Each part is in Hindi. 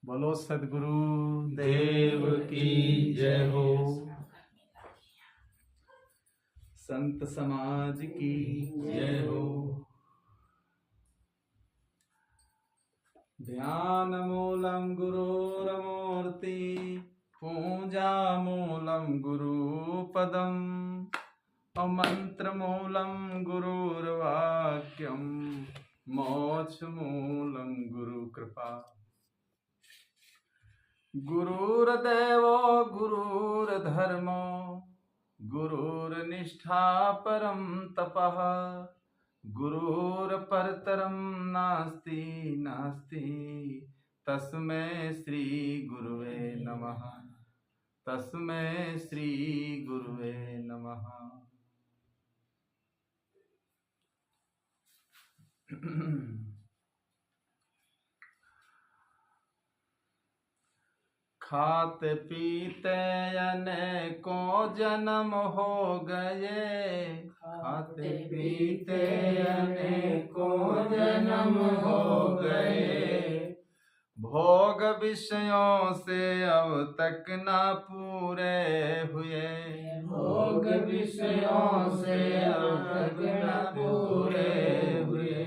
बोलो सद्गुरु देव की जय हो। संत समाज की जय हो। ध्यान मूलम गुरुरमूर्ति, पूजा मूलम गुरुपदम, मंत्र मूलम गुरुर्वाक्यम, मोक्ष मूलम गुरु कृपा। गुरुर्देवो गुरुर्धर्मो, गुरुर्निष्ठा परम तपः, गुरुर्परतरं नास्ति नास्ति तस्मै श्री गुरुवे नमः। तस्मै श्री गुरुवे नमः। खाते पीते अनेकों जन्म हो गए, खाते पीते अनेकों जन्म हो गए, भोग विषयों से अब तक ना पूरे हुए, भोग विषयों से अब तक ना पूरे हुए।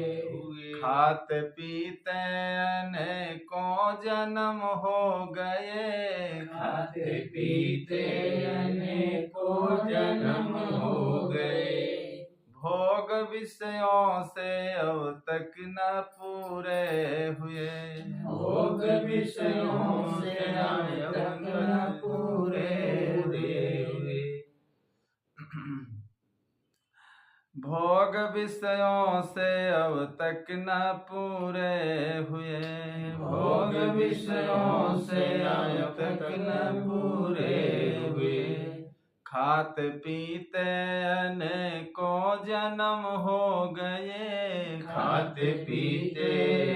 खाते पीते अनेकों जन्म हो गए, खाते पीते अनेकों जन्म हो गए, भोग विषयों से अब तक न पूरे हुए, भोग विषयों से अब तक न पूरे हुए। भोग विषयों से अब तक न पूरे हुए, भोग विषयों से अब तक न पूरे हुए। खाते पीते अनेकों जन्म हो गए, खाते पीते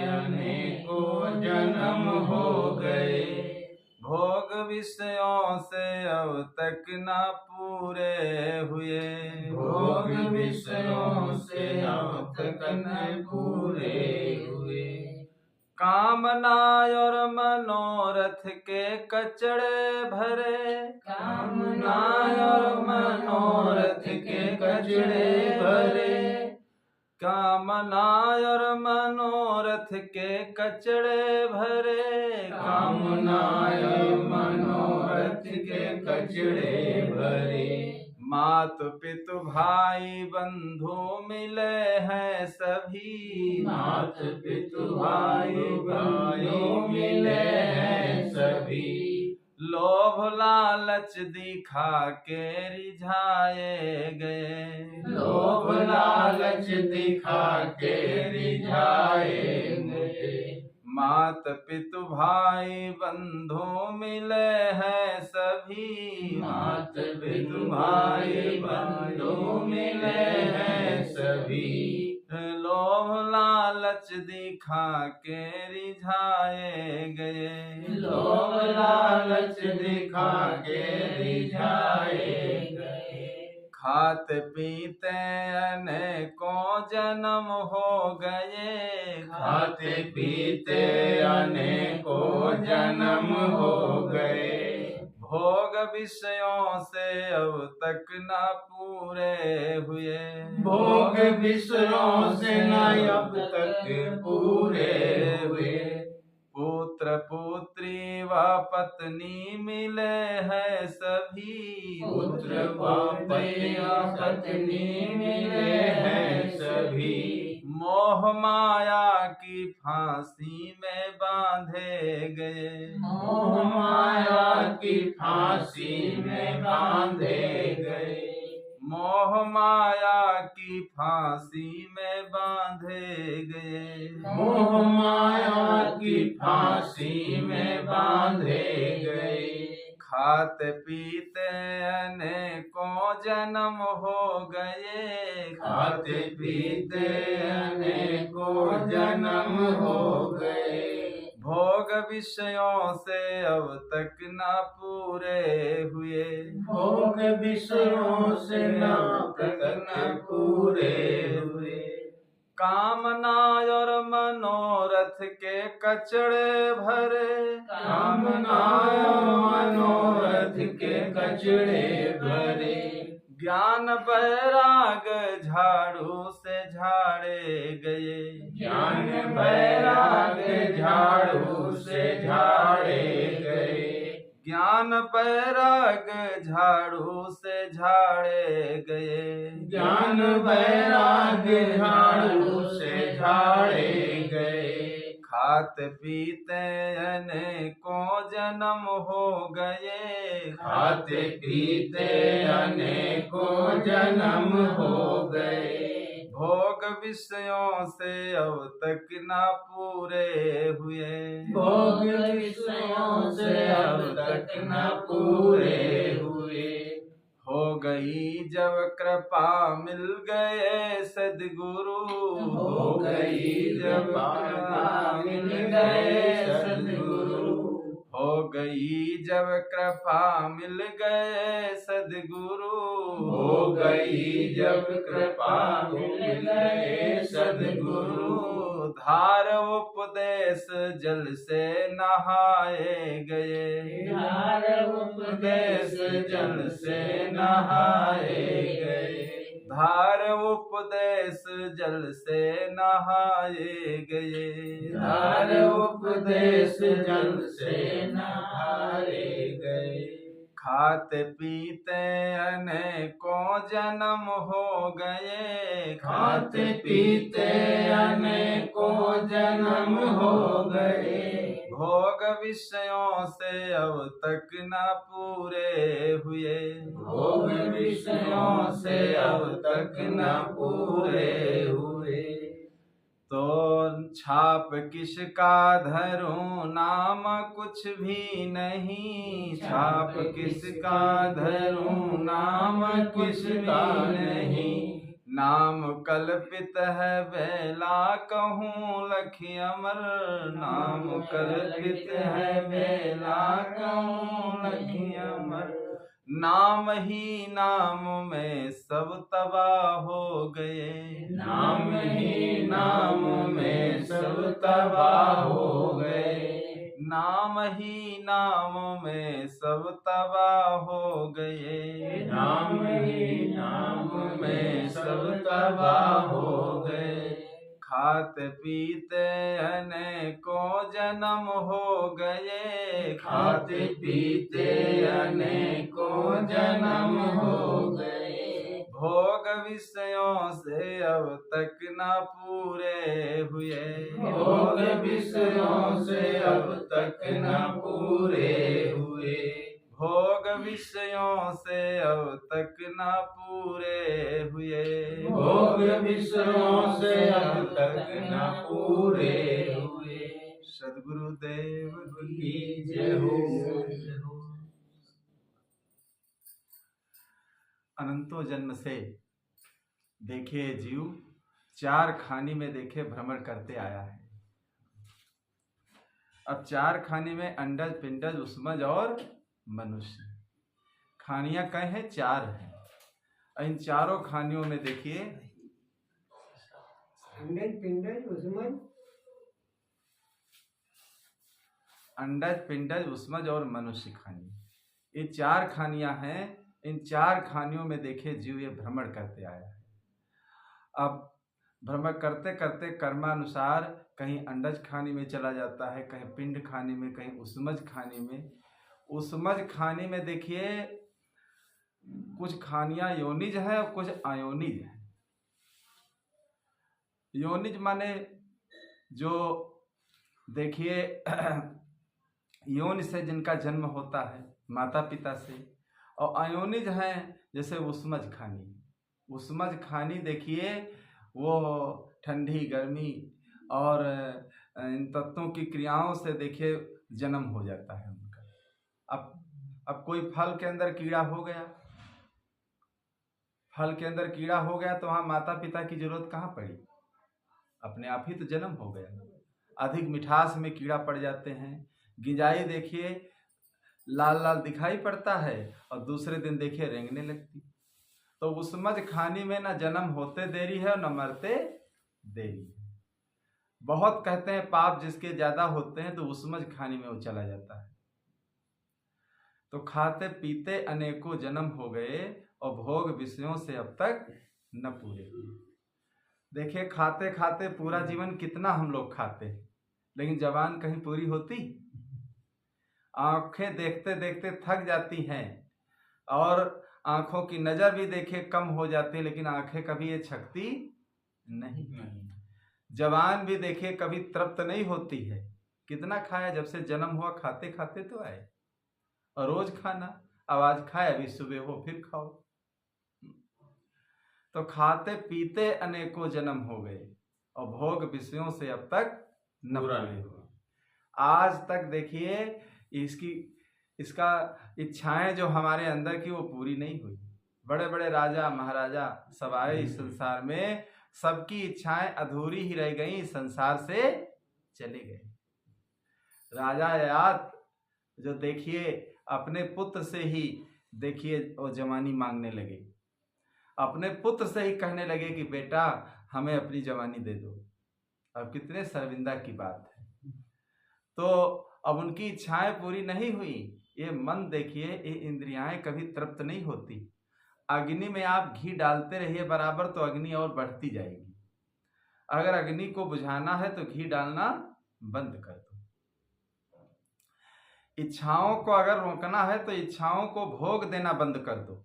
अनेकों जन्म हो गए, भोग विषयों से अब तक न पूरे हुए, भोग विषयों से अब तक न पूरे हुए। कामना और मनोरथ के कचड़े भरे, कामना और मनोरथ के कचड़े भरे, कामना और मनोरथ के कचड़े भरे, कामना और मनोरथ के कचड़े भरे। मात पितु भाई बंधु मिले हैं सभी, मात पितु भाई बंधु मिले हैं सभी, लोभ लालच दिखा के रिझाए गए, लोभ लालच दिखा के रिझाए गए। मात पितु भाई बंधु मिले हैं सभी, मात पितु भाई बंधु मिले हैं सभी, लोभ लालच दिखा के रिझाए गए, लोभ लालच दिखा के रिझाए गए। खाते पीते अनेकों जन्म हो गए, खाते पीते अनेकों जन्म हो गए, भोग विषयों से अब तक न पूरे हुए, भोग विषयों से न अब तक पूरे हुए। पुत्र पुत्री व पत्नी मिले हैं सभी, पुत्र पत्नी मिले हैं सभी, मोह माया की फांसी में बांधे गए, मोह माया की फांसी में बांधे गए, मोह माया की फांसी में बांधे गए, मोह माया की फांसी में बांधे गए। खाते पीते अनेकों जन्म हो गए, खाते पीते अनेकों जन्म हो गए, भोग विषयों से अब तक न पूरे हुए, भोग विषयों से न अब तक न पूरे हुए। कामना और मनोरथ के कचड़े भरे, कामना और मनोरथ के कचड़े भरे, ज्ञान बैराग झाड़ू से झाड़े गए, ज्ञान बैराग झाड़ू से झाड़े गए, ज्ञान बैराग झाड़ू से झाड़े गए, ज्ञान बैराग झाड़ू से झाड़े गए, खात पीते अनेकों जन्म हो गए, खाते पीते अनेकों जन्म हो गए, भोग विषयों से अब तक ना पूरे हुए, भोग विषयों से अब तक न पूरे हुए, हो गई जब कृपा मिल गए सद्गुरु, हो गई जब कृपा मिल गए सद्गुरु, हो गई जब कृपा मिल गए सद्गुरु, हो गई जब कृपा मिल गए सद्गुरु, धार उपदेश जल से नहाए गए, धार उपदेश जल से नहाए गए, धार उपदेश जल से नहाए गए, धार उपदेश जल से नहाए गए, खाते पीते अनेकों जन्म हो गए, खाते पीते अनेकों जन्म हो गए, भोग विषयों से अब तक न पूरे हुए, भोग विषयों से अब तक न पूरे हुए, तो छाप किसका धरूं नाम कुछ भी नहीं, छाप किसका धरूं नाम कुछ भी नहीं, नाम कल्पित है बेला कहूँ लखी अमर, नाम कल्पित है बेला कहूँ लखी अमर, नाम ही नाम में सब तबाह हो गए, नाम ही नाम में सब तबाह हो गए, नाम ही नाम में सब तबाह हो गए, नाम ही नाम में सब तबाह हो गए, खात पीते अनेकों जन्म हो गए, खाते पीते अनेकों जन्म हो गए, भोग विषयों से अब तक न पूरे हुए, भोग विषयों से अब तक न पूरे हुए, भोग विषयों से अब तक न पूरे हुए, भोग विषयों से अब तक न पूरे हुए, सद्गुरु देव की जय हो। अनंतों जन्म से देखिए जीव चार खानी में देखे भ्रमण करते आया है। अब चार खानी में अंडज पिंडज उष्मज और मनुष्य खानियां कई हैं, चार हैं। इन चारों खानियों में देखिए अंडज पिंडज उष्मज, अंडज पिंडज उष्मज और मनुष्य खानी, ये चार खानियां हैं। इन चार खानियों में देखिए जीव ये भ्रमण करते आया है। अब भ्रमण करते करते कर्मानुसार कहीं अंडज खानी में चला जाता है, कहीं पिंड खानी में, कहीं उष्मज खानी में। उष्मज खानी में देखिए कुछ खानियां योनिज हैं और कुछ अयोनिज हैं। योनिज माने जो देखिए योनि से जिनका जन्म होता है माता पिता से, और अयोनिज हैं जैसे उष्मज खानी। उष्मज खानी देखिए वो ठंडी गर्मी और इन तत्वों की क्रियाओं से देखिए जन्म हो जाता है उनका। अब कोई फल के अंदर कीड़ा हो गया, फल के अंदर कीड़ा हो गया तो वहाँ माता पिता की जरूरत कहाँ पड़ी, अपने आप ही तो जन्म हो गया। अधिक मिठास में कीड़ा पड़ जाते हैं। गिंजाई देखिए लाल लाल दिखाई पड़ता है और दूसरे दिन देखिए रेंगने लगती। तो उष्मज खानी में न जन्म होते देरी है और न मरते देरी है। बहुत कहते हैं पाप जिसके ज्यादा होते हैं तो उसमझ खाने में वो चला जाता है। तो खाते पीते अनेकों जन्म हो गए और भोग विषयों से अब तक न पूरे हुए। देखिए खाते खाते पूरा जीवन कितना हम लोग खाते हैं, लेकिन जबान कहीं पूरी होती? आंखें देखते देखते थक जाती हैं और आंखों की नजर भी देखे कम हो जाती है, लेकिन आंखें कभी ये छकती नहीं। जबान भी देखे कभी तृप्त नहीं होती है। कितना खाया, जब से जन्म हुआ खाते खाते तो आए, और रोज खाना। अब आज खाए, अभी सुबह हो फिर खाओ। तो खाते पीते अनेकों जन्म हो गए और भोग विषयों से अब तक न पूरे हुए। आज तक देखिए इसका इच्छाएं जो हमारे अंदर की वो पूरी नहीं हुई। बड़े बड़े राजा महाराजा सब आए इस संसार में, सबकी इच्छाएं अधूरी ही रह गई, संसार से चले गए। राजा ययाति जो देखिए अपने पुत्र से ही देखिए वो जवानी मांगने लगे, अपने पुत्र से ही कहने लगे कि बेटा हमें अपनी जवानी दे दो। अब कितने शर्मिंदा की बात है। तो अब उनकी इच्छाएं पूरी नहीं हुई। ये मन देखिए, ये इंद्रियाएं कभी तृप्त नहीं होती। अग्नि में आप घी डालते रहिए बराबर तो अग्नि और बढ़ती जाएगी। अगर अग्नि को बुझाना है तो घी डालना बंद कर दो। इच्छाओं को अगर रोकना है तो इच्छाओं को भोग देना बंद कर दो,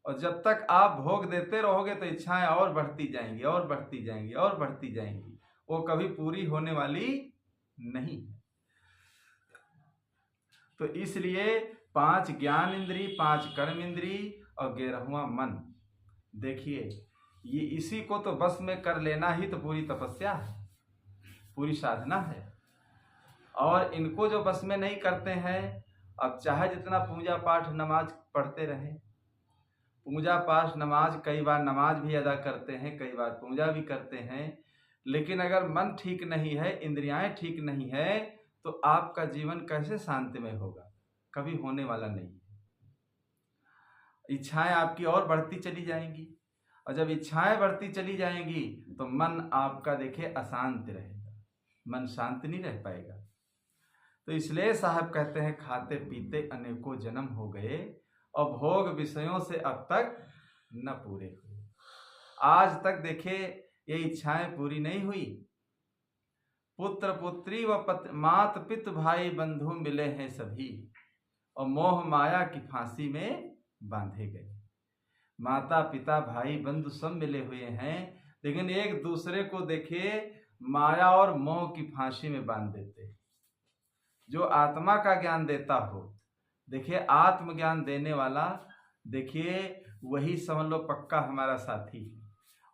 और जब तक आप भोग देते रहोगे तो इच्छाएं और बढ़ती जाएंगी और बढ़ती जाएंगी और बढ़ती जाएंगी, वो कभी पूरी होने वाली नहीं। तो इसलिए 5 ज्ञान इंद्री, 5 कर्म इंद्री और 11वां मन, देखिए ये इसी को तो बस में कर लेना ही तो पूरी तपस्या है, पूरी साधना है। और इनको जो बस में नहीं करते हैं, अब चाहे जितना पूजा पाठ नमाज पढ़ते रहें, पूजा पाठ नमाज, कई बार नमाज भी अदा करते हैं, कई बार पूजा भी करते हैं, लेकिन अगर मन ठीक नहीं है, इंद्रियाएं ठीक नहीं है, तो आपका जीवन कैसे शांतिमय होगा? कभी होने वाला नहीं है। इच्छाएं आपकी और बढ़ती चली जाएंगी, और जब इच्छाएं बढ़ती चली जाएंगी तो मन आपका देखिए अशांत रहेगा, मन शांत नहीं रह पाएगा। तो इसलिए साहब कहते हैं खाते पीते अनेकों जन्म हो गए और भोग विषयों से अब तक न पूरे हुए। आज तक देखिए ये इच्छाएं पूरी नहीं हुई। पुत्र पुत्री व मात पित भाई बंधु मिले हैं सभी, और मोह माया की फांसी में बांधे गए। माता पिता भाई बंधु सब मिले हुए हैं, लेकिन एक दूसरे को देखिए माया और मोह की फांसी में बांध देते हैं। जो आत्मा का ज्ञान देता हो, देखिए आत्मज्ञान देने वाला, देखिए वही समझ लो पक्का हमारा साथी है।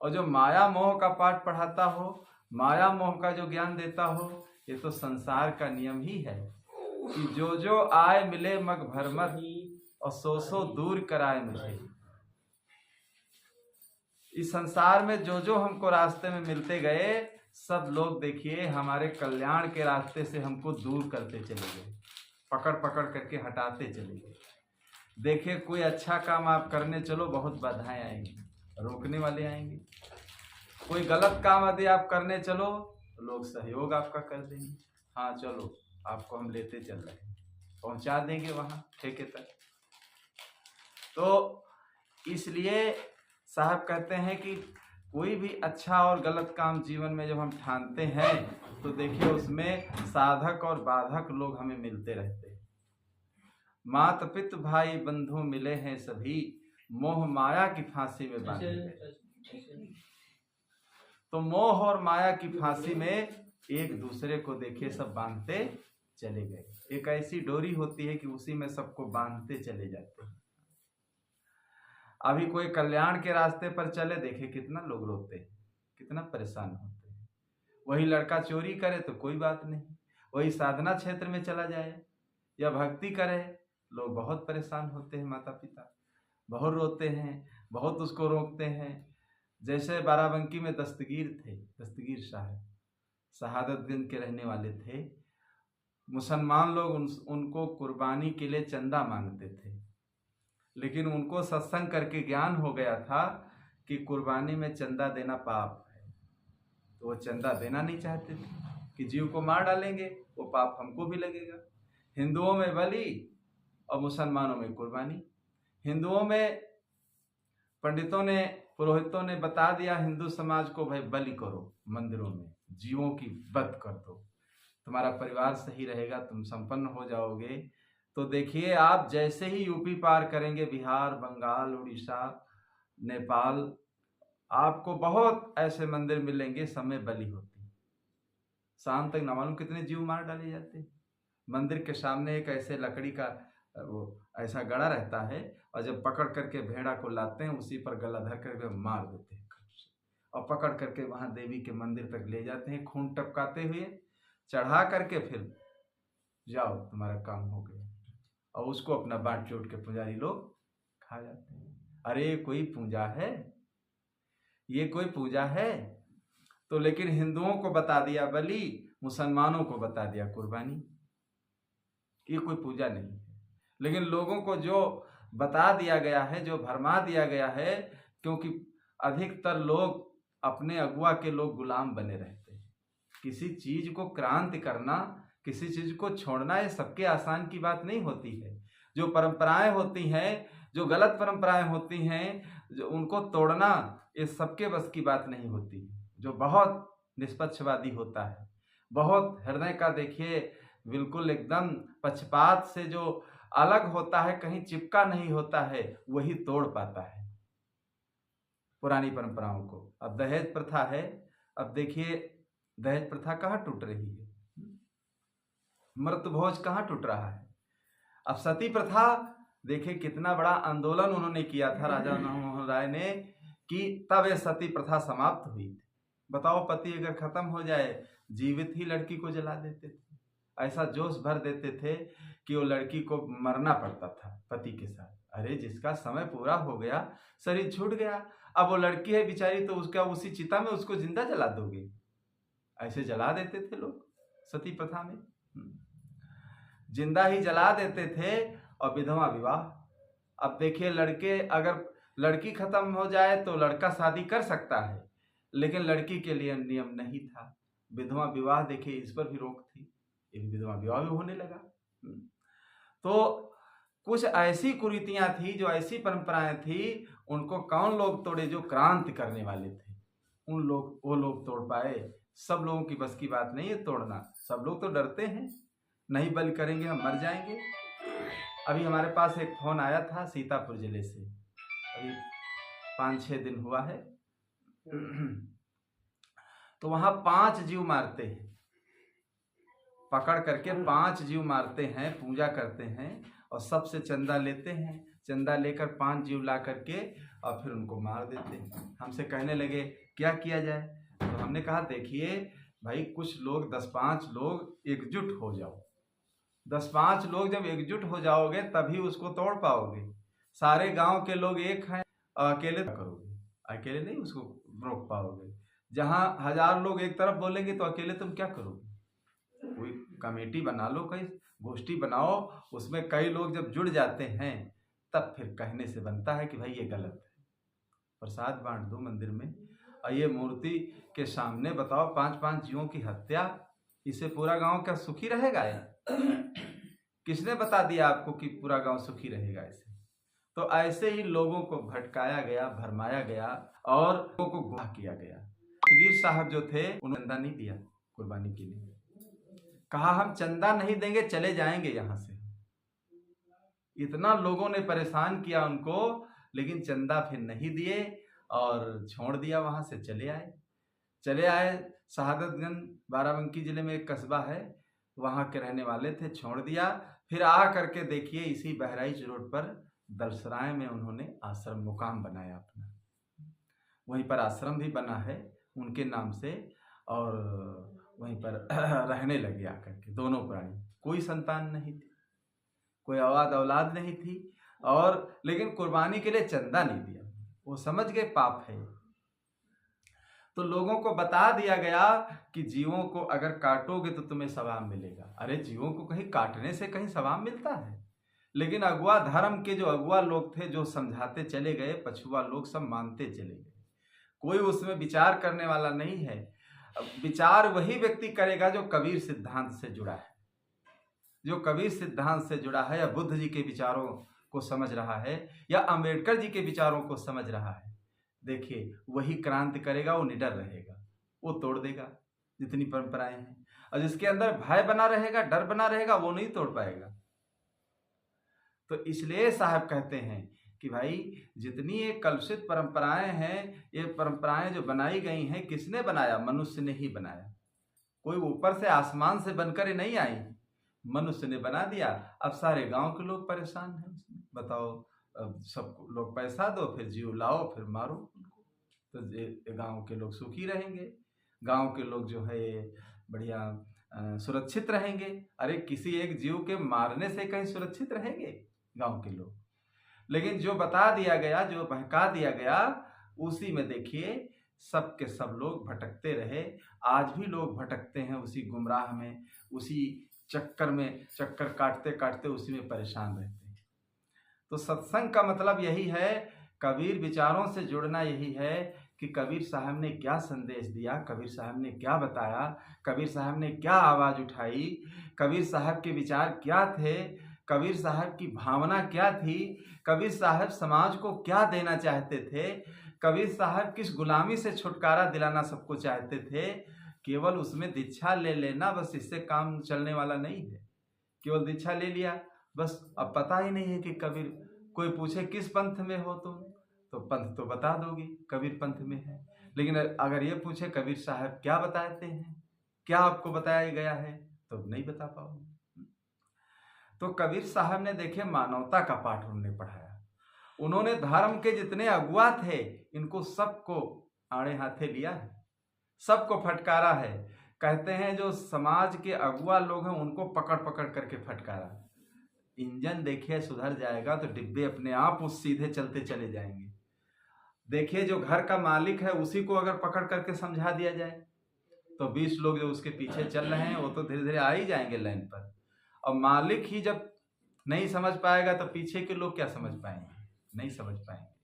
और जो माया मोह का पाठ पढ़ाता हो, माया मोह का जो ज्ञान देता हो, ये तो संसार का नियम ही है कि जो जो आए मिले मग भरमर और सो सो दूर कराए मुझे। इस संसार में जो जो हमको रास्ते में मिलते गए, सब लोग देखिए हमारे कल्याण के रास्ते से हमको दूर करते चले गए, पकड़ पकड़ करके हटाते चले गए। देखिए कोई अच्छा काम आप करने चलो, बहुत बाधाएं आएंगी, रोकने वाले आएंगे। कोई गलत काम यदि आप करने चलो तो लोग सहयोग आपका कर देंगे, हाँ चलो आपको हम लेते चल रहे हैं, पहुंचा देंगे वहां ठेके तक। तो इसलिए साहब कहते हैं कि कोई भी अच्छा और गलत काम जीवन में जब हम ठानते हैं तो देखिए उसमें साधक और बाधक लोग हमें मिलते रहते हैं। मात पित भाई बंधु मिले हैं सभी, मोह माया की फांसी में बांधे गए। तो मोह और माया की फांसी में एक दूसरे को देखिए सब बांधते चले गए। एक ऐसी डोरी होती है कि उसी में सबको बांधते चले जाते हैं। अभी कोई कल्याण के रास्ते पर चले, देखे कितना लोग रोते हैं, कितना परेशान होते हैं। वही लड़का चोरी करे तो कोई बात नहीं, वही साधना क्षेत्र में चला जाए या भक्ति करे, लोग बहुत परेशान होते हैं। माता पिता बहुत रोते हैं, बहुत उसको रोकते हैं। जैसे बाराबंकी में दस्तगीर थे, दस्तगीर साहब शहादतगंज के रहने वाले थे। मुसलमान लोग उनको कुर्बानी के लिए चंदा मांगते थे, लेकिन उनको सत्संग करके ज्ञान हो गया था कि कुर्बानी में चंदा देना पाप है। तो वो चंदा देना नहीं चाहते थे कि जीव को मार डालेंगे, वो पाप हमको भी लगेगा। हिंदुओं में बलि और मुसलमानों में कुर्बानी। हिंदुओं में पंडितों ने, पुरोहितों ने बता दिया हिंदू समाज को, भाई बलि करो, मंदिरों में जीवों की वध कर दो, तुम्हारा परिवार सही रहेगा, तुम संपन्न हो जाओगे। तो देखिए आप जैसे ही यूपी पार करेंगे, बिहार, बंगाल, उड़ीसा, नेपाल, आपको बहुत ऐसे मंदिर मिलेंगे सब में बलि होती है। शाम तक न मालूम कितने जीव मार डाले जाते हैं। मंदिर के सामने एक ऐसे लकड़ी का वो ऐसा गड़ा रहता है, और जब पकड़ करके भेड़ा को लाते हैं उसी पर गला धर करके मार देते हैं और पकड़ करके वहां देवी के मंदिर तक ले जाते हैं, खून टपकाते हुए चढ़ा करके, फिर जाओ तुम्हारा काम हो गया, और उसको अपना बांट चोट के पुजारी लोग खा जाते हैं। अरे कोई पूजा है, ये कोई पूजा है? तो लेकिन हिंदुओं को बता दिया बलि, मुसलमानों को बता दिया कुर्बानी, ये कोई पूजा नहीं है। लेकिन लोगों को जो बता दिया गया है, जो भरमा दिया गया है, क्योंकि अधिकतर लोग अपने अगुआ के लोग गुलाम बने रहते हैं। किसी चीज को क्रांति करना, किसी चीज को छोड़ना, ये सबके आसान की बात नहीं होती है। जो परंपराएं होती हैं, जो गलत परंपराएं होती हैं, जो उनको तोड़ना, ये सबके बस की बात नहीं होती। जो बहुत निष्पक्षवादी होता है, बहुत हृदय का, देखिए बिल्कुल एकदम पक्षपात से जो अलग होता है, कहीं चिपका नहीं होता है, वही तोड़ पाता है पुरानी परंपराओं को। अब दहेज प्रथा है, अब देखिए दहेज प्रथा कहाँ टूट रही है, मृत भोज कहाँ टूट रहा है। अब सती प्रथा, देखिए कितना बड़ा आंदोलन उन्होंने किया था राजा राममोहन राय ने, कि तब ये सती प्रथा समाप्त हुई थी। बताओ, पति अगर खत्म हो जाए, जीवित ही लड़की को जला देते थे, ऐसा जोश भर देते थे कि वो लड़की को मरना पड़ता था पति के साथ। अरे जिसका समय पूरा हो गया, शरीर छूट गया, अब वो लड़की है बेचारी, तो उसका उसी चिता में उसको जिंदा जला दोगे? ऐसे जला देते थे लोग सती प्रथा में, जिंदा ही जला देते थे। और विधवा विवाह, अब देखिए लड़के, अगर लड़की खत्म हो जाए तो लड़का शादी कर सकता है, लेकिन लड़की के लिए नियम नहीं था। विधवा विवाह, देखिए इस पर भी रोक थी, विधवा विवाह भी होने लगा। तो कुछ ऐसी कुरीतियां थी, जो ऐसी परंपराएं थी, उनको कौन लोग तोड़े? जो क्रांति करने वाले थे, वो लोग तोड़ पाए। सब लोगों की बस की बात नहीं है तोड़ना। सब लोग तो डरते हैं, नहीं बलि करेंगे हम मर जाएंगे। अभी हमारे पास एक फोन आया था सीतापुर जिले से, अभी 5-6 दिन हुआ है। तो वहां 5 जीव मारते हैं, पकड़ करके 5 जीव मारते हैं, पूजा करते हैं और सबसे चंदा लेते हैं। चंदा लेकर 5 जीव ला करके और फिर उनको मार देते हैं। हमसे कहने लगे क्या किया जाए? तो हमने कहा देखिए भाई, कुछ लोग 10-5 लोग एकजुट हो जाओ। 10-5 लोग जब एकजुट हो जाओगे तभी उसको तोड़ पाओगे। सारे गांव के लोग एक हैं, अकेले करोगे, अकेले नहीं उसको रोक पाओगे। जहां 1000 लोग एक तरफ बोलेंगे तो अकेले तुम क्या करोगे? कोई कमेटी बना लो, कई गोष्ठी बनाओ, उसमें कई लोग जब जुड़ जाते हैं तब फिर कहने से बनता है कि भाई ये गलत है। प्रसाद बांट दो मंदिर में, और ये मूर्ति के सामने बताओ 5-5 जीवों की हत्या, इससे पूरा गांव क्या सुखी रहेगा? किसने बता दिया आपको कि पूरा गांव सुखी रहेगा ऐसे? तो ऐसे ही लोगों को भटकाया गया, भरमाया गया और लोगों को गुमराह किया गया। गिर साहब जो थे, उन्होंने चंदा नहीं दिया कुर्बानी के लिए, कहा हम चंदा नहीं देंगे, चले जाएंगे यहां से। इतना लोगों ने परेशान किया उनको, लेकिन चंदा फिर नहीं दिए और छोड़ दिया, वहां से चले आए। शहादतगंज बाराबंकी जिले में एक कस्बा है, वहां के रहने वाले थे, छोड़ दिया। फिर आ करके देखिए इसी बहराइच रोड पर दलसराय में उन्होंने आश्रम मुकाम बनाया अपना, वहीं पर आश्रम भी बना है उनके नाम से, और वहीं पर रहने लगे आकर के दोनों प्राणी। कोई संतान नहीं थी, कोई औलाद नहीं थी, और लेकिन कुर्बानी के लिए चंदा नहीं दिया। वो समझ गए पाप है। तो लोगों को बता दिया गया कि जीवों को अगर काटोगे तो तुम्हें सवाब मिलेगा। अरे जीवों को कहीं काटने से कहीं सवाब मिलता है? लेकिन अगुआ धर्म के जो अगुआ लोग थे, जो समझाते चले गए, पछुआ लोग सब मानते चले गए, कोई उसमें विचार करने वाला नहीं है। विचार वही व्यक्ति करेगा जो कबीर सिद्धांत से जुड़ा है, जो कबीर सिद्धांत से जुड़ा है, या बुद्ध जी के विचारों को समझ रहा है, या अंबेडकर जी के विचारों को समझ रहा है। देखिए वही क्रांति करेगा, वो निडर रहेगा, वो तोड़ देगा जितनी परंपराएं हैं। और जिसके अंदर भय बना रहेगा, डर बना रहेगा, वो नहीं तोड़ पाएगा। तो इसलिए साहब कहते हैं कि भाई जितनी ये कलुषित परंपराएं हैं, ये परंपराएं जो बनाई गई हैं, किसने बनाया? मनुष्य ने ही बनाया। कोई ऊपर से आसमान से बनकर नहीं आई, मनुष्य ने बना दिया। अब सारे गांव के लोग परेशान हैं उसमें। बताओ, अब सब लोग पैसा दो, फिर जीव लाओ, फिर मारो उनको, तो गांव के लोग सुखी रहेंगे, गांव के लोग जो है बढ़िया सुरक्षित रहेंगे। अरे किसी एक जीव के मारने से कहीं सुरक्षित रहेंगे गांव के लोग? लेकिन जो बता दिया गया, जो बहका दिया गया, उसी में देखिए सब के सब लोग भटकते रहे। आज भी लोग भटकते हैं उसी गुमराह में, उसी चक्कर में, चक्कर काटते काटते उसी में परेशान रहते हैं। तो सत्संग का मतलब यही है, कबीर विचारों से जुड़ना यही है कि कबीर साहब ने क्या संदेश दिया, कबीर साहब ने क्या बताया, कबीर साहब ने क्या आवाज़ उठाई, कबीर साहब के विचार क्या थे, कबीर साहब की भावना क्या थी, कबीर साहब समाज को क्या देना चाहते थे, कबीर साहब किस गुलामी से छुटकारा दिलाना सबको चाहते थे। केवल उसमें दीक्षा ले लेना बस, इससे काम चलने वाला नहीं है। केवल दीक्षा ले लिया बस, अब पता ही नहीं है कि कबीर, कोई पूछे किस पंथ में हो तुम, तो पंथ तो बता दोगे, कबीर पंथ में है। लेकिन अगर ये पूछे कबीर साहब क्या बताते हैं, क्या आपको बताया गया है, तो नहीं बता पाओगे। तो कबीर साहब ने देखे मानवता का पाठ उन्होंने पढ़ाया। उन्होंने धर्म के जितने अगुआ थे, इनको सबको आड़े हाथे लिया है, सबको फटकारा है। कहते हैं जो समाज के अगुआ लोग हैं उनको पकड़ पकड़ करके फटकारा। इंजन देखिए सुधर जाएगा तो डिब्बे अपने आप उस सीधे चलते चले जाएंगे। देखिए जो घर का मालिक है उसी को अगर पकड़ करके समझा दिया जाए तो 20 लोग जो उसके पीछे चल रहे हैं वो तो धीरे धीरे आ ही जाएंगे लाइन पर। और मालिक ही जब नहीं समझ पाएगा तो पीछे के लोग क्या समझ पाएंगे? नहीं समझ पाएंगे।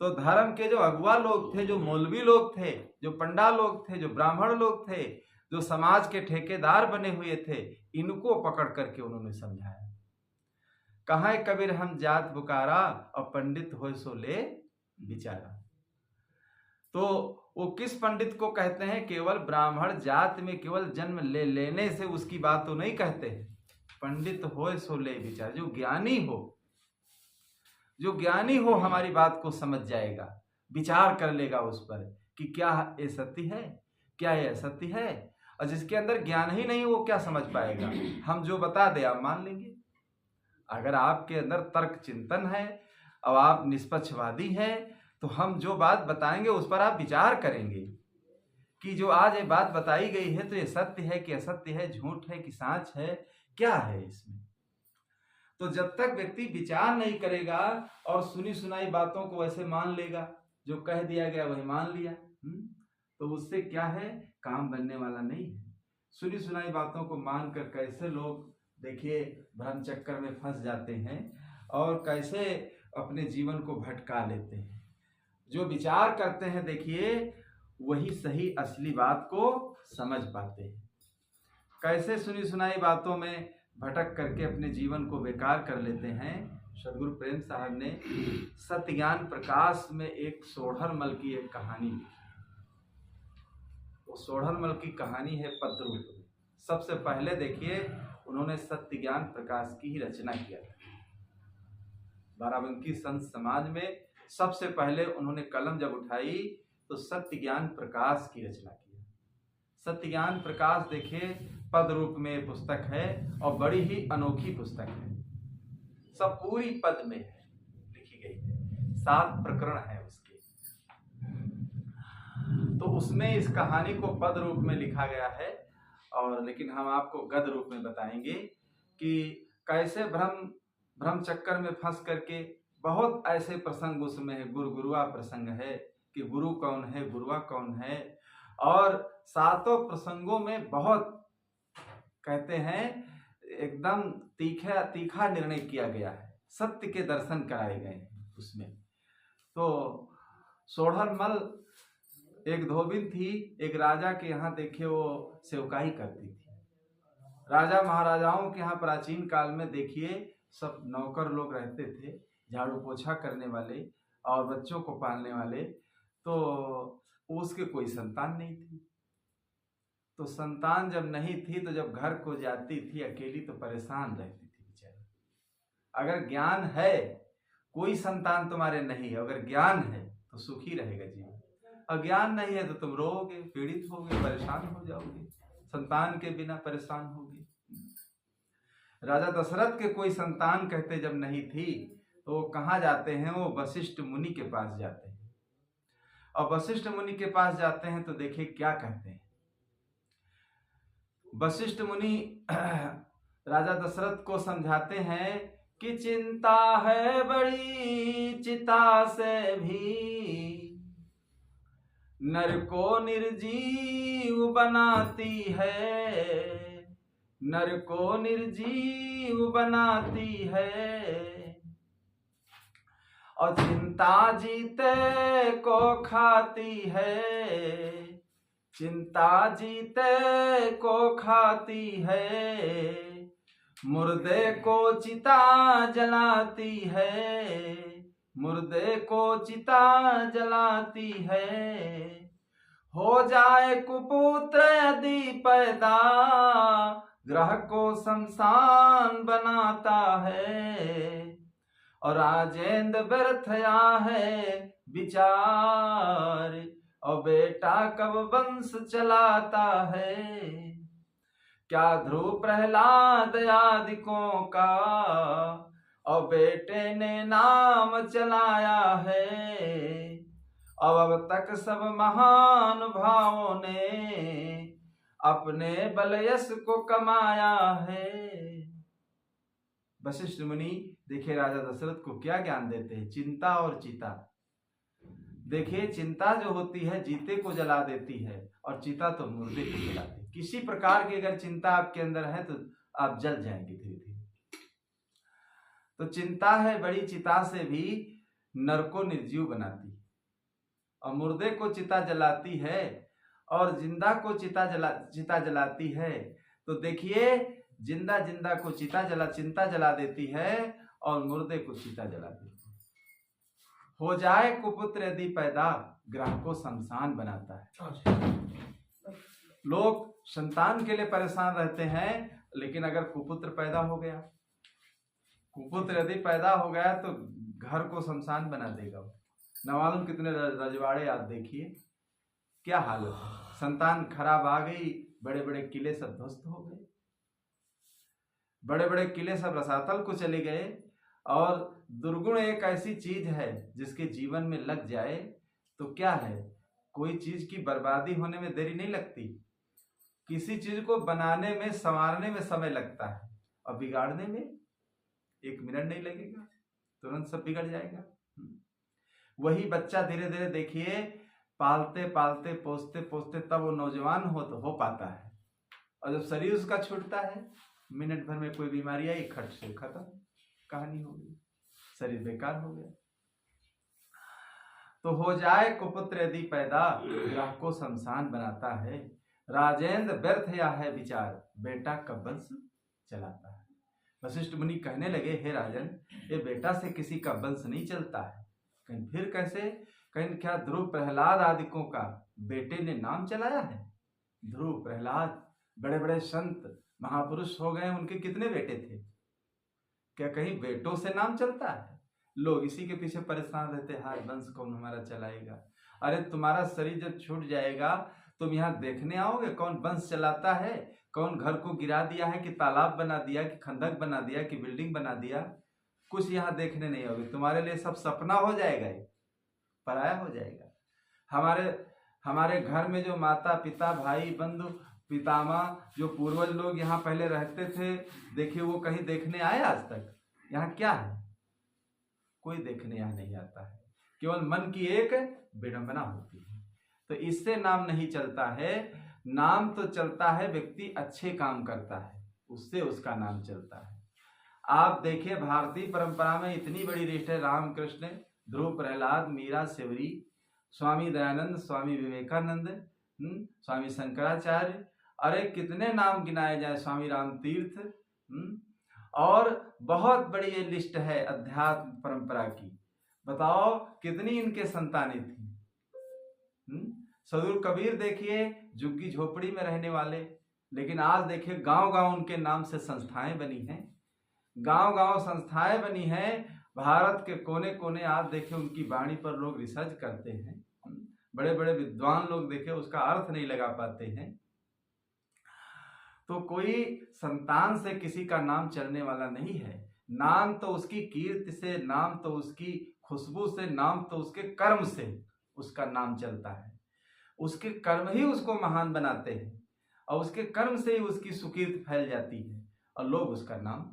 तो धर्म के जो अगुआ लोग थे, जो मौलवी लोग थे, जो पंडा लोग थे, जो ब्राह्मण लोग थे, जो समाज के ठेकेदार बने हुए थे, इनको पकड़ करके उन्होंने समझाया। कहाँ है कबीर हम जात बुकारा, और पंडित होय सो ले बिचारा। तो वो किस पंडित को कहते हैं? केवल ब्राह्मण जात में केवल जन्म ले लेने से उसकी बात तो नहीं कहते। पंडित होय सो ले बिचारा, जो ज्ञानी हो, जो ज्ञानी हो हमारी बात को समझ जाएगा, विचार कर लेगा उस पर कि क्या ये सत्य है, क्या ये असत्य है। और जिसके अंदर ज्ञान ही नहीं वो क्या समझ पाएगा? हम जो बता दे आप मान लेंगे। अगर आपके अंदर तर्क चिंतन है और आप निष्पक्षवादी हैं तो हम जो बात बताएंगे उस पर आप विचार करेंगे कि जो आज ये बात बताई गई है तो ये सत्य है कि असत्य है, झूठ है कि सच है, क्या है इसमें। तो जब तक व्यक्ति विचार नहीं करेगा और सुनी सुनाई बातों को वैसे मान लेगा, जो कह दिया गया वही मान लिया, तो उससे क्या है, काम बनने वाला नहीं है। सुनी सुनाई बातों को मानकर कैसे लोग देखिए भ्रम चक्कर में फंस जाते हैं और कैसे अपने जीवन को भटका लेते हैं। जो विचार करते हैं देखिए वही सही असली बात को समझ पाते हैं। कैसे सुनी सुनाई बातों में भटक करके अपने जीवन को बेकार कर लेते हैं। सदगुरु प्रेम साहब ने सत्य ज्ञान प्रकाश में एक सोढ़लमल की एक कहानी लिखी। वो सोढ़लमल की कहानी है पद्य रूप में। सबसे पहले देखिए उन्होंने सत्य ज्ञान प्रकाश की ही रचना किया था। बाराबंकी संत समाज में सबसे पहले उन्होंने कलम जब उठाई तो सत्य ज्ञान प्रकाश की रचना की। सत्य ज्ञान प्रकाश देखिए पद रूप में पुस्तक है और बड़ी ही अनोखी पुस्तक है। सब पूरी पद में है, लिखी गई है, 7 प्रकरण है उसके। तो उसमें इस कहानी को पद रूप में लिखा गया है और लेकिन हम आपको गद्य रूप में बताएंगे कि कैसे भ्रम चक्कर में फंस करके बहुत ऐसे प्रसंग उसमें है। गुरुआ प्रसंग है कि गुरु कौन है, गुरुआ कौन है, और 7 प्रसंगों में बहुत कहते हैं एकदम तीखा निर्णय किया गया है, सत्य के दर्शन कराए गए हैं उसमें। तो सोढ़लमल एक धोबिन थी, एक राजा के यहाँ देखिए वो सेवकाई करती थी। राजा महाराजाओं के यहाँ प्राचीन काल में देखिए सब नौकर लोग रहते थे, झाड़ू पोछा करने वाले और बच्चों को पालने वाले। तो उसके कोई संतान नहीं थी। तो संतान जब नहीं थी तो जब घर को जाती थी अकेली तो परेशान रहती थी बेचारी। अगर ज्ञान है, कोई संतान तुम्हारे नहीं है, अगर ज्ञान है तो सुखी रहेगा जीवन। अज्ञान नहीं है तो तुम रोओगे, पीड़ित होगे, परेशान हो जाओगे, संतान के बिना परेशान होगे। राजा दशरथ के कोई संतान कहते जब नहीं थी तो वो कहाँ जाते हैं, वो वशिष्ठ मुनि के पास जाते हैं। और वशिष्ठ मुनि के पास जाते हैं तो देखिए क्या कहते हैं। वशिष्ठ मुनि राजा दशरथ को समझाते हैं कि चिंता है बड़ी चिता से भी, नर को निर्जीव बनाती है, नर को निर्जीव बनाती है। और चिंता जीते को खाती है, चिंता जीते को खाती है। मुर्दे को चिता जलाती है, मुर्दे को चिता जलाती है। हो जाए कुपुत्र यदि पैदा, ग्रह को शमशान बनाता है। और राजेंद्र व्यर्थ है विचार, और बेटा कब वंश चलाता है। क्या ध्रुव प्रहलाद आदिकों का, और बेटे ने नाम चलाया है। अब तक सब महानुभावों ने अपने बल यश को कमाया है। वशिष्ठ मुनि देखिए राजा दशरथ को क्या ज्ञान देते हैं, चिंता और चिता। देखिए चिंता जो होती है जीते को जला देती है और चिता तो मुर्दे को जलाती है। किसी प्रकार की अगर चिंता आपके अंदर है तो आप जल जाएंगे धीरे धीरे। तो चिंता है बड़ी चिता से भी नर को निर्जीव बनाती है, और मुर्दे को चिता जलाती है, और जिंदा को चिता जलाती है। तो देखिए जिंदा को चिंता जला देती है और मुर्दे को चिता जला देती है। हो जाए कुपुत्र यदि पैदा, ग्रह को शमशान बनाता है। लोग संतान के लिए परेशान रहते हैं, लेकिन अगर कुपुत्र पैदा हो गया, कुपुत्र यदि पैदा हो गया तो घर को शमशान बना देगा। न मालूम कितने रजवाड़े आप देखिए क्या हालत है। संतान खराब आ गई, बड़े बड़े किले सब ध्वस्त हो गए, बड़े बड़े किले सब रसातल को चले गए। और दुर्गुण एक ऐसी चीज है जिसके जीवन में लग जाए तो क्या है, कोई चीज की बर्बादी होने में देरी नहीं लगती। किसी चीज को बनाने में संवारने में समय लगता है, और बिगाड़ने में 1 मिनट नहीं लगेगा, तुरंत सब बिगड़ जाएगा। वही बच्चा धीरे धीरे देखिए पालते पालते पोसते पोसते तब वो नौजवान हो पाता है, और जब शरीर उसका छूटता है, मिनट भर में कोई बीमारी आई, खट से खत्म, कहानी हो गई, शरीर बेकार हो गया। तो हो जाए कुपुत्र यदि पैदा, ग्रह को शमशान बनाता है। राजेंद्र व्यर्थ है विचार, बेटा कब वंश चलाता है। वशिष्ठ मुनि कहने लगे, हे राजन, ये बेटा से किसी का वंश नहीं चलता है। कहीं फिर कैसे? कहीं क्या ध्रुव प्रहलाद आदिकों का बेटे ने नाम चलाया है? ध्रुव प्रहलाद बड़े बड़े संत महापुरुष हो गए, उनके कितने बेटे थे? क्या कहीं बेटों से नाम चलता है? लोग इसी के पीछे परेशान रहते, हाय वंश कौन हमारा चलाएगा। अरे तुम्हारा शरीर जब छूट जाएगा तुम यहाँ देखने आओगे कौन वंश चलाता है, कौन घर को गिरा दिया है, कि तालाब बना दिया, कि खंडक बना दिया, कि बिल्डिंग बना दिया। कुछ यहाँ देखने नहीं आओगे, तुम्हारे लिए सब सपना हो जाएगा, ये पराया हो जाएगा। हमारे घर में जो माता पिता भाई बंधु पितामह जो पूर्वज लोग यहाँ पहले रहते थे, देखिए वो कहीं देखने आए आज तक? यहाँ क्या है? कोई देखने यहाँ नहीं आता है, केवल मन की एक विडंबना होती है। तो इससे नाम नहीं चलता है। नाम तो चलता है व्यक्ति अच्छे काम करता है, उससे उसका नाम चलता है। आप देखिए भारतीय परंपरा में इतनी बड़ी लिस्ट है, रामकृष्ण, ध्रुव प्रहलाद, मीरा, सेवरी, स्वामी दयानंद, स्वामी विवेकानंद, स्वामी शंकराचार्य, अरे कितने नाम गिनाए जाए, स्वामी राम तीर्थ, और बहुत बड़ी ये लिस्ट है अध्यात्म परंपरा की। बताओ कितनी इनके संतानें थी। सदुर कबीर देखिए झुग्गी झोपड़ी में रहने वाले, लेकिन आज देखिए गांव गांव उनके नाम से संस्थाएं बनी हैं, गांव गांव संस्थाएं बनी हैं। भारत के कोने कोने आज देखिए उनकी वाणी पर लोग रिसर्च करते हैं, बड़े बड़े विद्वान लोग देखिए उसका अर्थ नहीं लगा पाते हैं। तो कोई संतान से किसी का नाम चलने वाला नहीं है। नाम तो उसकी कीर्ति से, नाम तो उसकी खुशबू से, नाम तो उसके कर्म से उसका नाम चलता है। उसके कर्म ही उसको महान बनाते हैं और उसके कर्म से ही उसकी सुकीर्ति फैल जाती है और लोग उसका नाम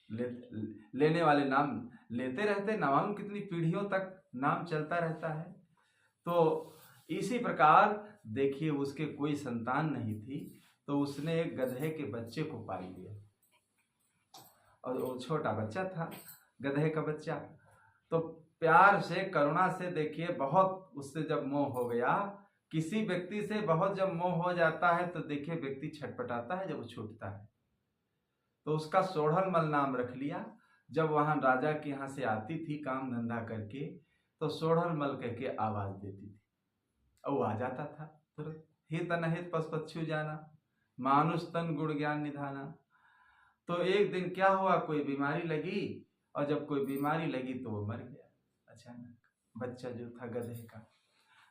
लेने वाले नाम लेते रहते, ना मालूम कितनी पीढ़ियों तक नाम चलता रहता है। तो इसी प्रकार देखिए उसके कोई संतान नहीं थी, तो उसने एक गधे के बच्चे को पाल लिया और वो छोटा बच्चा था, गधे का बच्चा। तो प्यार से, करुणा से देखिए बहुत उससे जब मोह हो गया, किसी व्यक्ति से बहुत जब मोह हो जाता है तो देखिए व्यक्ति छटपटाता है जब वो छूटता है। तो उसका सोढ़लमल नाम रख लिया। जब वहां राजा के यहाँ से आती थी काम धंधा करके तो सोढ़लमल कह के आवाज देती थी और वो आ जाता था तुरंत। हित अनहित पशुपक्षु जाना, मानुष तन गुण ज्ञान निधाना। तो एक दिन क्या हुआ, कोई बीमारी लगी और जब कोई बीमारी लगी तो वो मर गया अचानक, बच्चा जो था गधे का।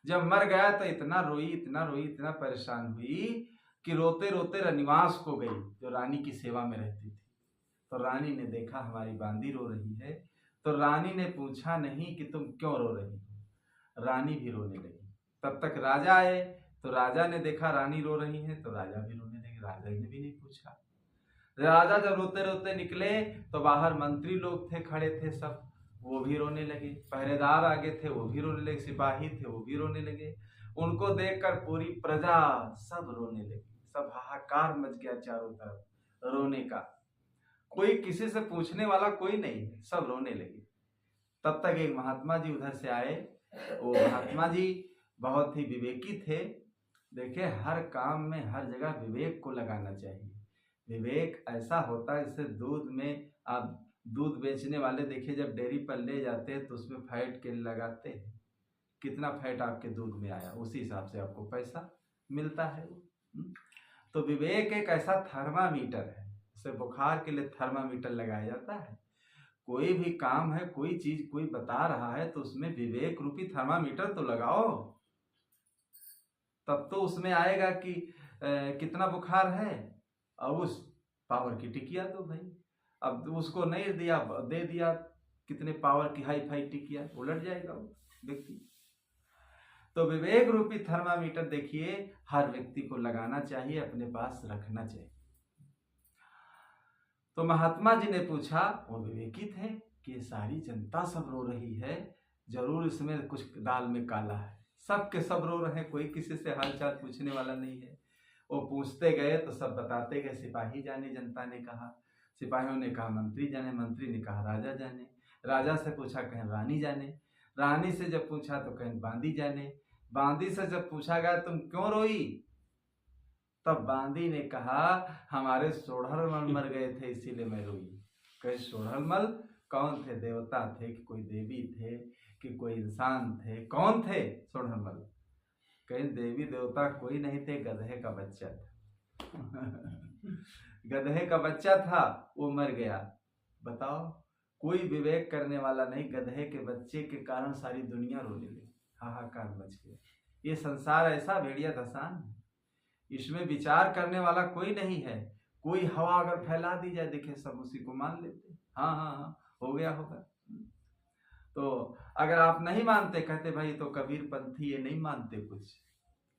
जब मर गया तो इतना रोई, इतना रोई, इतना परेशान हुई कि रोते रोते रनिवास को गई जो रानी की सेवा में रहती थी। तो रानी ने देखा हमारी बांदी रो रही है, तो रानी ने पूछा नहीं कि तुम क्यों रो रही हो, रानी भी रोने लगी। तब तक राजा आए तो राजा ने देखा रानी रो रही है तो राजा भी रोने लगे, राजा ने भी नहीं पूछा। राजा जब रोते रोते निकले तो बाहर मंत्री लोग थे, खड़े थे सब, वो भी रोने लगे। पहरेदार आगे थे, वो भी रोने लगे। सिपाही थे, वो भी रोने लगे। उनको देखकर पूरी प्रजा सब रोने लगी, सब हाहाकार मच गया चारों तरफ रोने का। कोई किसी से पूछने वाला कोई नहीं, सब रोने लगे। तब तक एक महात्मा जी उधर से आए। वो महात्मा जी बहुत ही विवेकी थे। देखिए हर काम में हर जगह विवेक को लगाना चाहिए। विवेक ऐसा होता है जैसे दूध में, आप दूध बेचने वाले देखिए जब डेयरी पर ले जाते हैं तो उसमें फैट के लगाते हैं, कितना फैट आपके दूध में आया उसी हिसाब से आपको पैसा मिलता है। तो विवेक एक ऐसा थर्मामीटर है, जैसे बुखार के लिए थर्मामीटर लगाया जाता है। कोई भी काम है, कोई चीज कोई बता रहा है तो उसमें विवेक रूपी थर्मामीटर तो लगाओ, तब तो उसमें आएगा कि कितना बुखार है और उस पावर की टिकिया दो भाई। अब उसको नहीं दिया, दे दिया कितने पावर की हाई फाई टिकिया, उलट जाएगा वो व्यक्ति। तो विवेक रूपी थर्मामीटर देखिए हर व्यक्ति को लगाना चाहिए, अपने पास रखना चाहिए। तो महात्मा जी ने पूछा, वो विवेकी थे, कि ये सारी जनता सब रो रही है, जरूर इसमें कुछ दाल में काला है। सब के सब रो रहे हैं, कोई किसी से हालचाल पूछने वाला नहीं है। वो पूछते गए तो सब बताते गए। सिपाही जाने, जनता ने कहा, सिपाहियों ने कहा मंत्री जाने, मंत्री ने कहा राजा जाने, राजा से पूछा कहें रानी जाने, रानी से जब पूछा तो कहें बांदी जाने, बांदी से जब पूछा गया तुम क्यों रोई, तब बांदी ने कहा हमारे सोढ़लमल मर गए थे इसीलिए मैं रोई। कहे सोढ़लमल कौन थे, देवता थे कि कोई देवी थे कि कोई इंसान थे, कौन थे सोढ़लमल? कहीं देवी देवता कोई नहीं थे, गधे का बच्चा था। गधे का बच्चा था, वो मर गया। बताओ, कोई विवेक करने वाला नहीं, गधे के बच्चे के कारण सारी दुनिया रोने लगी, हाहाकार मच गया। ये संसार ऐसा भेड़िया धसान है, इसमें विचार करने वाला कोई नहीं है। कोई हवा अगर फैला दी जाए देखिए सब उसी को मान लेते, हाँ हाँ हाँ हो गया होगा। तो अगर आप नहीं मानते, कहते भाई तो कबीर पंथी ये नहीं मानते कुछ,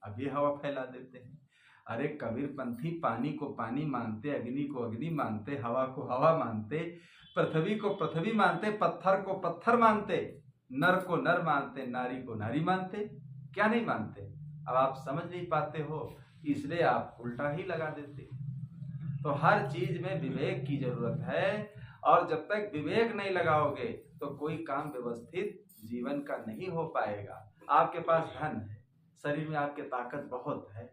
अब ये हवा फैला देते हैं। अरे कबीर पंथी पानी को पानी मानते, अग्नि को अग्नि मानते, हवा को हवा मानते, पृथ्वी को पृथ्वी मानते, पत्थर को पत्थर मानते, नर को नर मानते, नारी को नारी मानते। क्या नहीं मानते? अब आप समझ नहीं पाते हो, इसलिए आप उल्टा ही लगा देते। तो हर चीज में विवेक की जरूरत है और जब तक विवेक नहीं लगाओगे तो कोई काम व्यवस्थित जीवन का नहीं हो पाएगा। आपके पास धन है, शरीर में आपके ताकत बहुत है,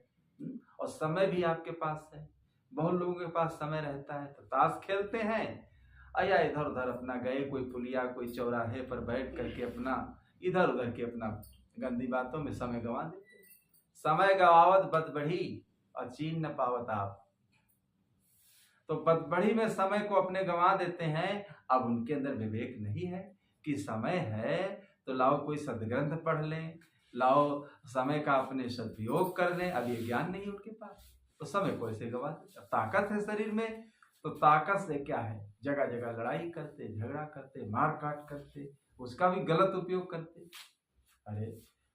और समय भी आपके पास है। बहुत लोगों के पास समय रहता है तो ताश खेलते हैं, या इधर उधर अपना गए, कोई पुलिया कोई चौराहे पर बैठ करके अपना इधर उधर के अपना गंदी बातों में समय गंवा देते। समय गवावत बद बढ़ी और चीन न पावत आप। तो बद बढ़ी में समय को अपने गंवा देते हैं। अब उनके अंदर विवेक नहीं है कि समय है तो लाओ कोई सदग्रंथ पढ़ लें, लाओ समय का अपने सदुपयोग कर लें। अब ये ज्ञान नहीं उनके पास, तो समय को ऐसे गवा देते। ताकत है शरीर में तो ताकत से क्या है, जगह जगह लड़ाई करते, झगड़ा करते, मार काट करते, उसका भी गलत उपयोग करते। अरे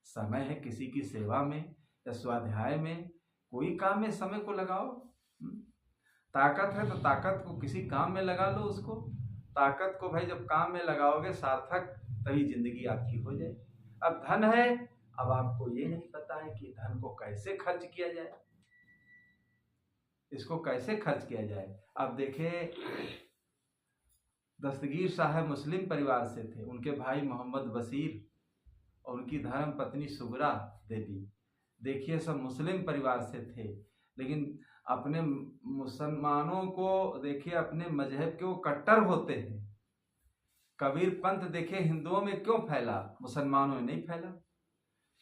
समय है किसी की सेवा में या स्वाध्याय में, कोई काम में समय को लगाओ। ताकत है तो ताकत को किसी काम में लगा लो उसको। ताकत को भाई जब काम में लगाओगे सार्थक, तभी जिंदगी आपकी हो जाए। अब धन है, अब आपको ये नहीं पता है कि धन को कैसे खर्च किया जाए, इसको कैसे खर्च किया जाए। अब देखिए दस्तगीर साहब मुस्लिम परिवार से थे, उनके भाई मोहम्मद बशीर और उनकी धर्म पत्नी सुगरा देवी, देखिए सब मुस्लिम परिवार से थे, लेकिन अपने मुसलमानों को देखिए, अपने मजहब के वो कट्टर होते हैं। कबीर पंथ देखिए हिंदुओं में क्यों फैला, मुसलमानों में नहीं फैला।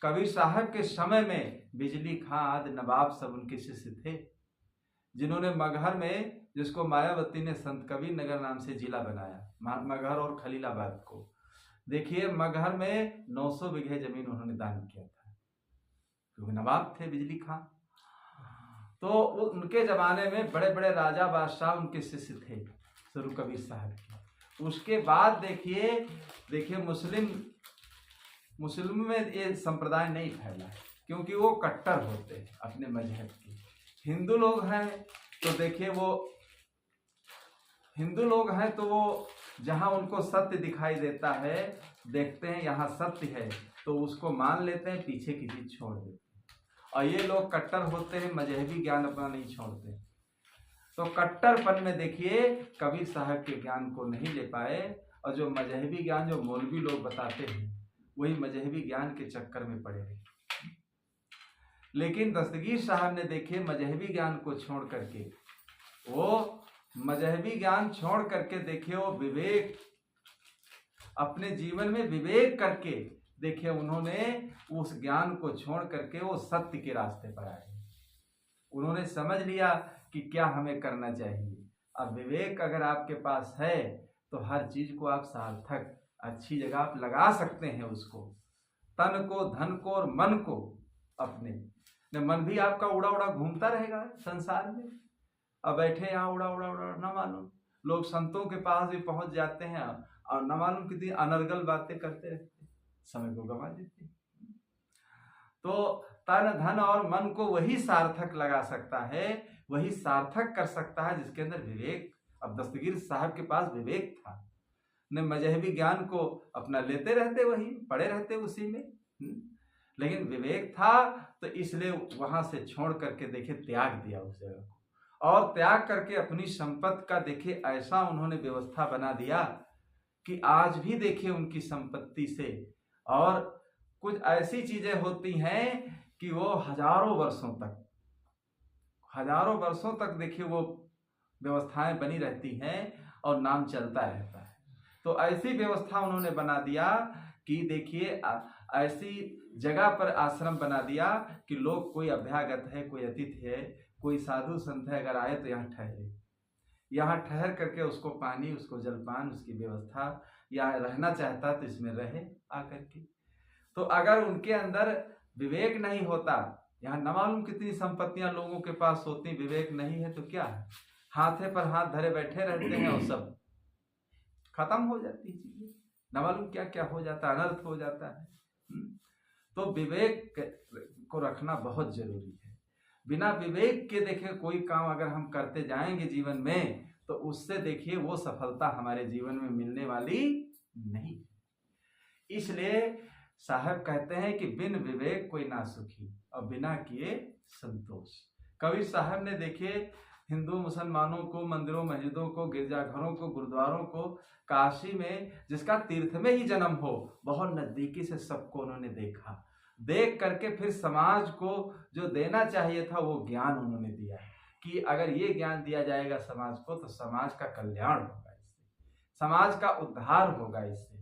कबीर साहब के समय में बिजली खां आदि नवाब सब उनके शिष्य थे, जिन्होंने मगहर में, जिसको मायावती ने संत कबीर नगर नाम से जिला बनाया, मगहर और खलीलाबाद को, देखिए मगहर में 900 बीघे जमीन उन्होंने दान किया था, क्योंकि नवाब थे बिजली खां। तो उनके जमाने में बड़े बड़े राजा बादशाह उनके शिष्य थे शुरू कबीर साहब के। उसके बाद देखिए मुस्लिम में ये संप्रदाय नहीं फैला, क्योंकि वो कट्टर होते हैं अपने मजहब के। हिंदू लोग हैं तो देखिए वो जहां उनको सत्य दिखाई देता है, देखते हैं यहाँ सत्य है तो उसको मान लेते हैं, पीछे की चीज छोड़ देते हैं। और ये लोग कट्टर होते हैं, मजहबी ज्ञान अपना नहीं छोड़ते। तो कट्टरपन में देखिए कबीर साहब के ज्ञान को नहीं ले पाए, और जो मजहबी ज्ञान जो मौलवी लोग बताते हैं वही मजहबी ज्ञान के चक्कर में पड़े रहे। लेकिन दस्तगीर साहब ने देखिए मजहबी ज्ञान को छोड़ करके, वो मजहबी ज्ञान छोड़ करके देखिए वो विवेक, अपने जीवन में विवेक करके देखिए उन्होंने उस ज्ञान को छोड़ करके वो सत्य के रास्ते पर आए। उन्होंने समझ लिया कि क्या हमें करना चाहिए। अब विवेक अगर आपके पास है तो हर चीज को आप सार्थक अच्छी जगह आप लगा सकते हैं, उसको, तन को, धन को और मन को अपने। मन भी आपका उड़ा उड़ा घूमता रहेगा संसार में। अब बैठे यहाँ उड़ा उड़ा उड़ा न मालूम, लोग संतों के पास भी पहुंच जाते हैं और न मालूम कितनी अनर्गल बातें करते रहते, समय को गंवा देते। तो तन धन और मन को वही सार्थक लगा सकता है, वही सार्थक कर सकता है जिसके अंदर विवेक। अब दस्तगीर साहब के पास विवेक था, न मजहबी ज्ञान को अपना लेते रहते, वही पड़े रहते उसी में, लेकिन विवेक था तो इसलिए वहां से छोड़ करके देखिए त्याग दिया उस जगह को, और त्याग करके अपनी संपत्ति का देखिए ऐसा उन्होंने व्यवस्था बना दिया कि आज भी देखिए उनकी संपत्ति से और कुछ ऐसी चीजें होती हैं कि वो हजारों वर्षों तक देखिए वो व्यवस्थाएं बनी रहती हैं और नाम चलता रहता है। तो ऐसी व्यवस्था उन्होंने बना दिया कि देखिए ऐसी जगह पर आश्रम बना दिया कि लोग, कोई अभ्यागत है, कोई अतिथि है, कोई साधु संत है, अगर आए तो यहाँ ठहरे, यहाँ ठहर करके उसको पानी, उसको जलपान, उसकी व्यवस्था, या रहना चाहता तो इसमें रहे आकर के। तो अगर उनके अंदर विवेक नहीं होता, यहाँ न मालूम कितनी संपत्तियां लोगों के पास होती, विवेक नहीं है तो क्या है, हाथे पर हाथ धरे बैठे रहते हैं और सब खत्म हो जाती है चीजें, न मालूम क्या क्या हो जाता है, अनर्थ हो जाता है। तो विवेक को रखना बहुत जरूरी है। बिना विवेक के देखिए कोई काम अगर हम करते जाएंगे जीवन में तो उससे देखिए वो सफलता हमारे जीवन में मिलने वाली नहीं। इसलिए साहब कहते हैं कि बिन विवेक कोई ना सुखी और बिना किए संतोष। कबीर साहब ने देखिए हिंदू मुसलमानों को, मंदिरों मस्जिदों को, गिरजाघरों को, गुरुद्वारों को, काशी में जिसका तीर्थ में ही जन्म हो, बहुत नजदीकी से सबको उन्होंने देखा। देख करके फिर समाज को जो देना चाहिए था वो ज्ञान उन्होंने दिया कि अगर ये ज्ञान दिया जाएगा समाज को तो समाज का कल्याण होगा, इससे समाज का उद्धार होगा इससे।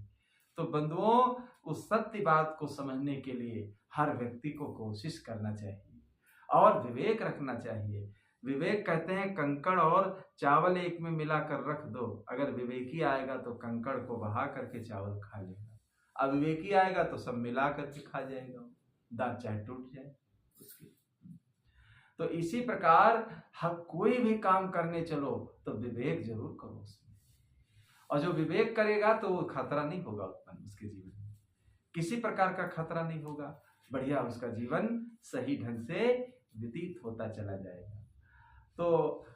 तो बंधुओं, उस सत्य बात को समझने के लिए हर व्यक्ति को कोशिश करना चाहिए और विवेक रखना चाहिए। विवेक कहते हैं कंकड़ और चावल एक में मिलाकर रख दो, अगर विवेकी आएगा तो कंकड़ को बहा करके चावल खा लेगा, अविवेकी आएगा तो सब मिला करके खा जाएगा, दांत चाहे टूट जाए उसके। तो इसी प्रकार हर कोई भी काम करने चलो तो विवेक जरूर करो उसमें, और जो विवेक करेगा तो वो खतरा नहीं होगा उत्पन्न उसके जीवन में, किसी प्रकार का खतरा नहीं होगा, बढ़िया उसका जीवन सही ढंग से व्यतीत होता चला जाएगा। तो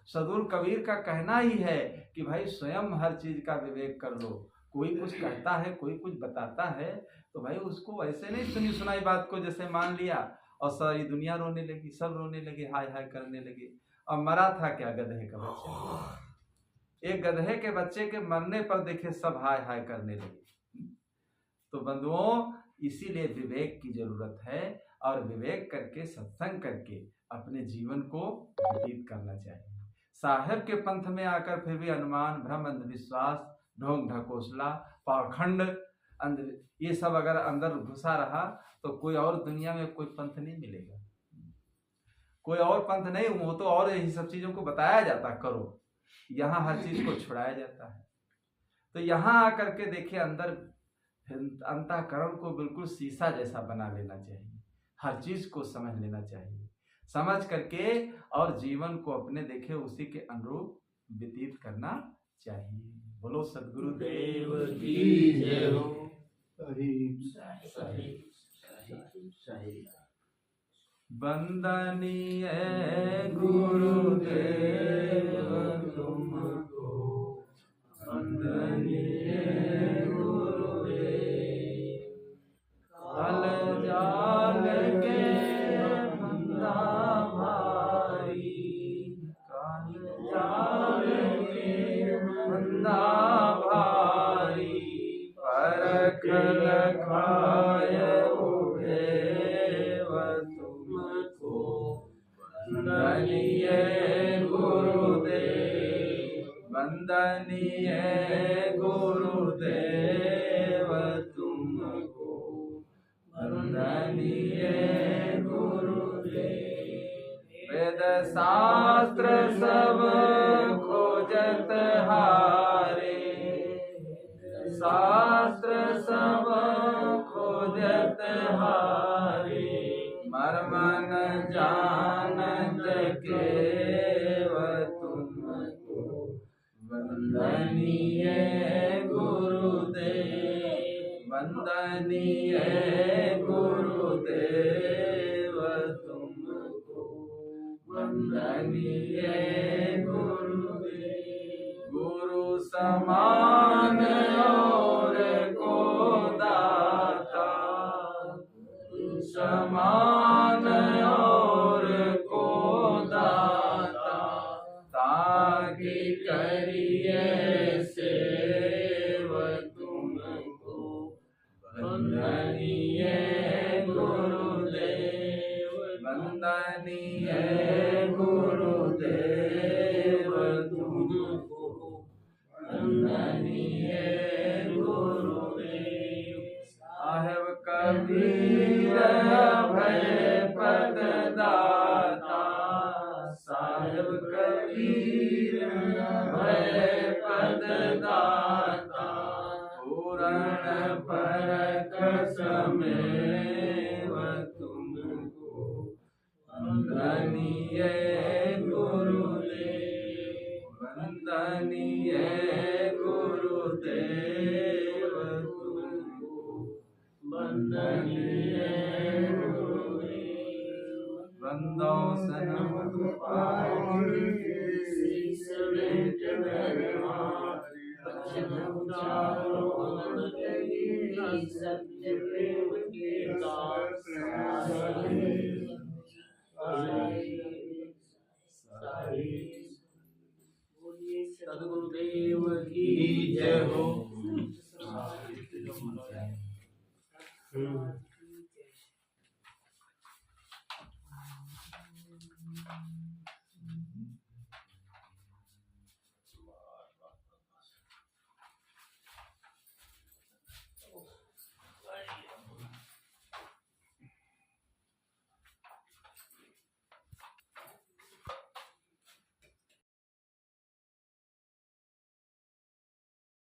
सदगुरु कबीर का कहना ही है कि भाई स्वयं हर चीज का विवेक कर लो। कोई कुछ कहता है, कोई कुछ बताता है तो भाई उसको ऐसे नहीं सुनी सुनाई बात को जैसे मान लिया और सारी दुनिया रोने लगी, सब रोने लगे, हाय हाय करने लगे। और मरा था क्या? गधे का बच्चा। एक गधे के बच्चे के मरने पर देखे सब हाय हाय करने लगे। तो बंधुओं, इसीलिए विवेक की जरूरत है और विवेक करके, सत्संग करके अपने जीवन को व्यतीत करना चाहिए। साहेब के पंथ में आकर फिर भी अनुमान, भ्रम, अंधविश्वास, ढोंग ढकोसला, पाखंड, ये सब अगर अंदर घुसा रहा तो कोई और दुनिया में कोई पंथ नहीं मिलेगा, कोई और पंथ नहीं। वो तो और यही सब चीजों को बताया जाता करो, यहाँ हर चीज को छुड़ाया जाता है। तो यहाँ आकर के देखिए अंदर अंतःकरण को बिल्कुल शीशा जैसा बना लेना चाहिए, हर चीज को समझ लेना चाहिए, समझ करके और जीवन को अपने देखे उसी के अनुरूप व्यतीत करना चाहिए। बोलो सद्गुरु देव की जय हो। वंदनीय गुरुदेव तुमको, वंदनीय गुरुदेव, काल जाल के फंदा भारी, काल जाल के फंदा भारी, परख लखाय उभेव तुमको, वंदनीय गुरुदेव, वंदनीय गुरुदेव तुमको, वंदनीय गुरुदेव। वेद शास्त्र सब खोजत हारे, शास्त्र सब खोजत हारे, मर्म न जानत केव तुमको, वंदनीय गुरुदेव, वंदनीय गुरुदेव तुमको, वंदनीय गुरुदेव। गुरु समान और को दाता, गुरु समान और को दाता, ताकि करिए सेव तुमको, वंदनीय गुरुदेव, वंदनीय गुरुदेव तुमको, वंदनीय गुरुदेव। साहेब कबीर भय पद दाता, साहेब कबीर भय पद दाता, पूर्ण परख समेव तुमको, वंदनीय गुरुदेव, वंदनीय गुरुदेव तुमको, वंदनीय गुरुदेव। वंदो सनम पाहि शीस वेट धरमारि, वचन उचारो अमृत ही, सत्य प्रेम के दास सारी। जय हो।